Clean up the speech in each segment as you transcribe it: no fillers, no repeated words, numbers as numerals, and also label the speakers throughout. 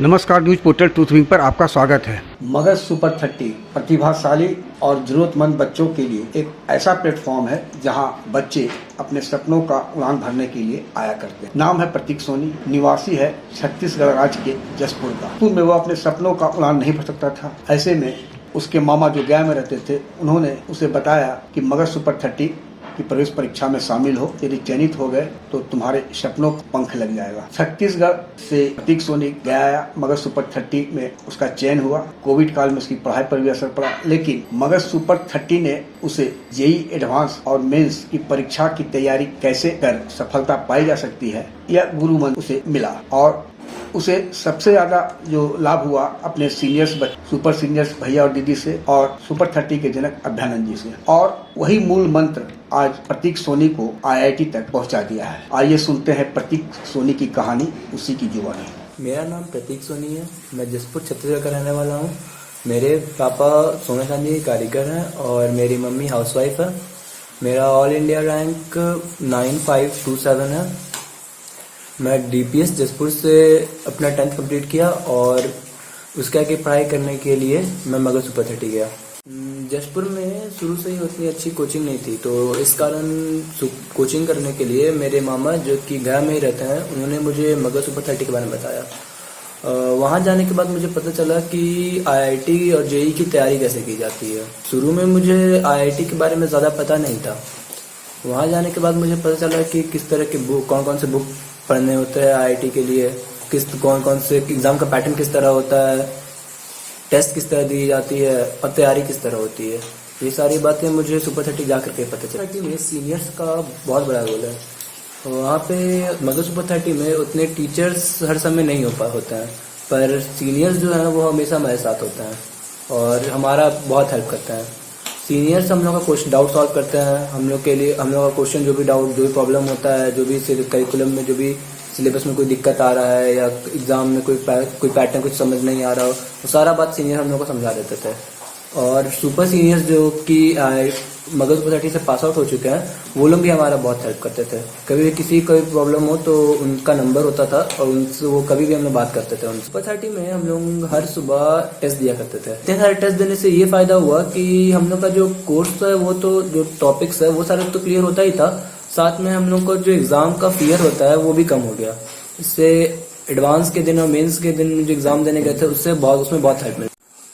Speaker 1: नमस्कार, news portal truth wing पर आपका स्वागत है।
Speaker 2: मगध सुपर 30 प्रतिभाशाली और जरूरतमंद बच्चों के लिए एक ऐसा प्लेटफॉर्म है जहां बच्चे अपने सपनों का उड़ान भरने के लिए आया करते हैं। नाम है प्रतीक सोनी, निवासी है छत्तीसगढ़ राज्य के जसपुर का। पूर्व में वो अपने सपनों का उड़ान नहीं भर सकता था। ऐसे में उसके मामा जो गया में रहते थे, उन्होंने उसे बताया कि मगध सुपर 30 की प्रवेश परीक्षा में शामिल हो, यदि चयनित हो गए तो तुम्हारे सपनों को पंख लग जाएगा। छत्तीसगढ़ से प्रतीक सोनी गया, मगध सुपर 30 में उसका चयन हुआ। कोविड काल में उसकी पढ़ाई पर भी असर पड़ा, लेकिन मगध सुपर 30 ने उसे जेईई एडवांस और मेंस की परीक्षा की तैयारी कैसे कर सफलता पाई जा सकती है, यह गुरु मंत्र उसे मिला। और उसे सबसे ज्यादा जो लाभ हुआ अपने सीनियर्स, सुपर सीनियर्स भैया और दीदी से, और सुपर 30 के जनक अभ्यानंद जी से। और वही मूल मंत्र आज प्रतीक सोनी को आईआईटी तक पहुंचा दिया है। आइए सुनते हैं प्रतीक सोनी की कहानी, उसी की जुबानी।
Speaker 3: मेरा नाम प्रतीक सोनी है। मैं जसपुर छत्तीसगढ़ का रहने वाला हूँ। मेरे पापा सोना चांदी के कारीगर हैं और मेरी मम्मी हाउसवाइफ है। मेरा ऑल इंडिया रैंक 9527 है। मैं डीपीएस जसपुर से अपना 10th कंप्लीट किया और उसके आगे पढ़ाई करने के लिए मैं मगध सुपर 30 गया। जसपुर में शुरू से ही उतनी अच्छी कोचिंग नहीं थी, तो इस कारण कोचिंग करने के लिए मेरे मामा जो कि गया में ही रहते हैं, उन्होंने मुझे मगध सुपर 30 के बारे में बताया। वहाँ जाने के बाद मुझे पता चला कि आईआईटी और जेईई की तैयारी कैसे की जाती है। शुरू में मुझे आईआईटी के बारे में ज़्यादा पता नहीं था। वहाँ जाने के बाद मुझे पता चला कि किस तरह के बुक, कौन कौन से बुक पढ़ने होते हैं आईआईटी के लिए, कौन कौन से एग्ज़ाम का पैटर्न किस तरह होता है, टेस्ट किस तरह दी जाती है और तैयारी किस तरह होती है। ये सारी बातें मुझे सुपर 30 जा करके पता चला कि मेरे सीनियर्स का बहुत बड़ा रोल है। वहाँ पे मगध सुपर 30 में उतने टीचर्स हर समय नहीं होते हैं, पर सीनियर्स जो हैं वो हमेशा हमारे साथ होते हैं और हमारा बहुत हेल्प करते हैं। सीनियर्स हम लोग का क्वेश्चन डाउट सॉल्व करते हैं। हम लोग के लिए हम लोग का क्वेश्चन जो भी डाउट, जो भी प्रॉब्लम होता है, जो भी करिकुलम में, जो भी सिलेबस में कोई दिक्कत आ रहा है या एग्जाम में कोई पैटर्न कुछ समझ नहीं आ रहा हो, वो सारा बात सीनियर हम लोग को समझा देते थे। और सुपर सीनियर्स जो कि मगध सुपर 30 से पास आउट हो चुके हैं, वो लोग भी हमारा बहुत हेल्प करते थे। कभी भी किसी कोई प्रॉब्लम हो तो उनका नंबर होता था और उनसे वो कभी भी हम लोग बात करते थे। सुपर 30 में हम लोग हर सुबह टेस्ट दिया करते थे। इतने सारे टेस्ट देने से ये फायदा हुआ कि हम लोग का जो कोर्स है, वो तो जो टॉपिक्स है वो सारा तो क्लियर होता ही था, साथ में हम लोग को जो एग्जाम का फियर होता है वो भी कम हो गया। इससे एडवांस के दिन और मेंस के दिन जो एग्जाम देने गए थे उसमें बहुत हेल्प मिली।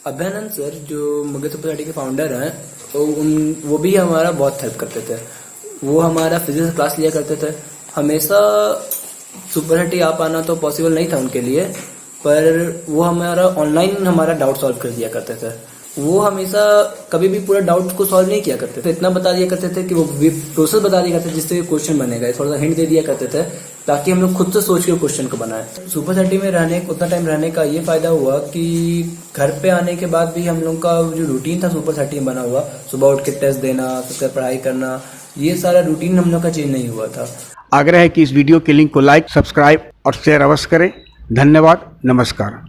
Speaker 3: अभ्यानंद सर जो मगध सुपर 30 के फाउंडर हैं, तो वो भी हमारा बहुत हेल्प करते थे। वो हमारा फिजिक्स क्लास लिया करते थे। हमेशा सुपर 30 आ पाना तो पॉसिबल नहीं था उनके लिए, पर वो ऑनलाइन हमारा डाउट सॉल्व कर दिया करते थे। वो हमेशा कभी भी पूरा डाउट को सॉल्व नहीं किया करते थे, इतना बता दिया करते थे कि वो प्रोसेस बता दिया करते थे जिससे क्वेश्चन बनेगा। थोड़ा सा हिंट दे दिया करते थे ताकि हम लोग खुद से सोच के क्वेश्चन को बनाए। सुपर 30 में उतना टाइम रहने का ये फायदा हुआ कि घर पे आने के बाद भी हम लोग का जो रूटीन था सुपर 30 में बना हुआ, सुबह उठ के टेस्ट देना, फिर पढ़ाई करना, ये सारा रूटीन हम लोग का चेंज नहीं हुआ था।
Speaker 1: आग्रह है कि इस वीडियो के लिंक को लाइक, सब्सक्राइब और शेयर अवश्य करें। धन्यवाद, नमस्कार।